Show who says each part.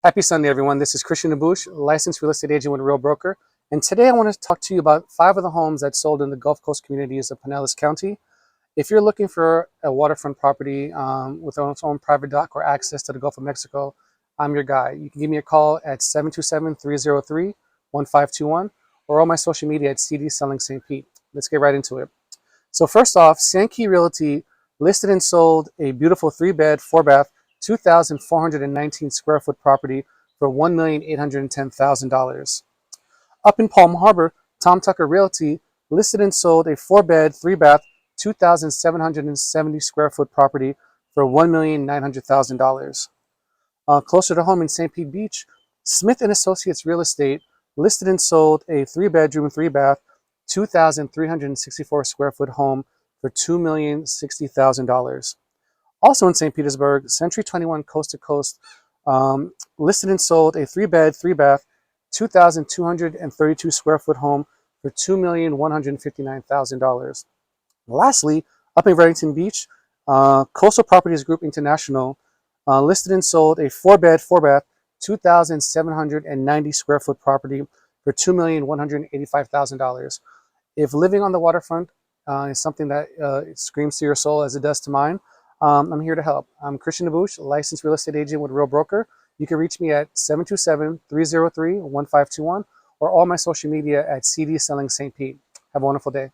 Speaker 1: Happy Sunday, everyone. This is Christian Nabush, licensed real estate agent with Real Broker. And today I want to talk to you about 5 of the homes that sold in the Gulf Coast communities of Pinellas County. If you're looking for a waterfront property with its own private dock or access to the Gulf of Mexico, I'm your guy. You can give me a call at 727-303-1521 or on my social media at CD Selling St. Pete. Let's get right into it. So first off, Sankey Realty listed and sold a beautiful 3-bed, 4-bath, 2,419 square foot property for $1,810,000. Up in Palm Harbor, Tom Tucker Realty listed and sold a 4-bed, 3-bath, 2,770 square foot property for $1,900,000. Closer to home in St. Pete Beach, Smith & Associates Real Estate listed and sold a 3-bedroom, 3-bath, 2,364 square foot home for $2,060,000. Also in St. Petersburg, Century 21 Coast to Coast listed and sold a 3-bed, 3-bath, 2,232 square foot home for $2,159,000. Lastly, up in Reddington Beach, Coastal Properties Group International listed and sold a 4-bed, 4-bath, 2,790 square foot property for $2,185,000. If living on the waterfront is something that screams to your soul as it does to mine, I'm here to help. I'm Christian Nabush, licensed real estate agent with Real Broker. You can reach me at 727-303-1521 or all my social media at CD Selling St. Pete. Have a wonderful day.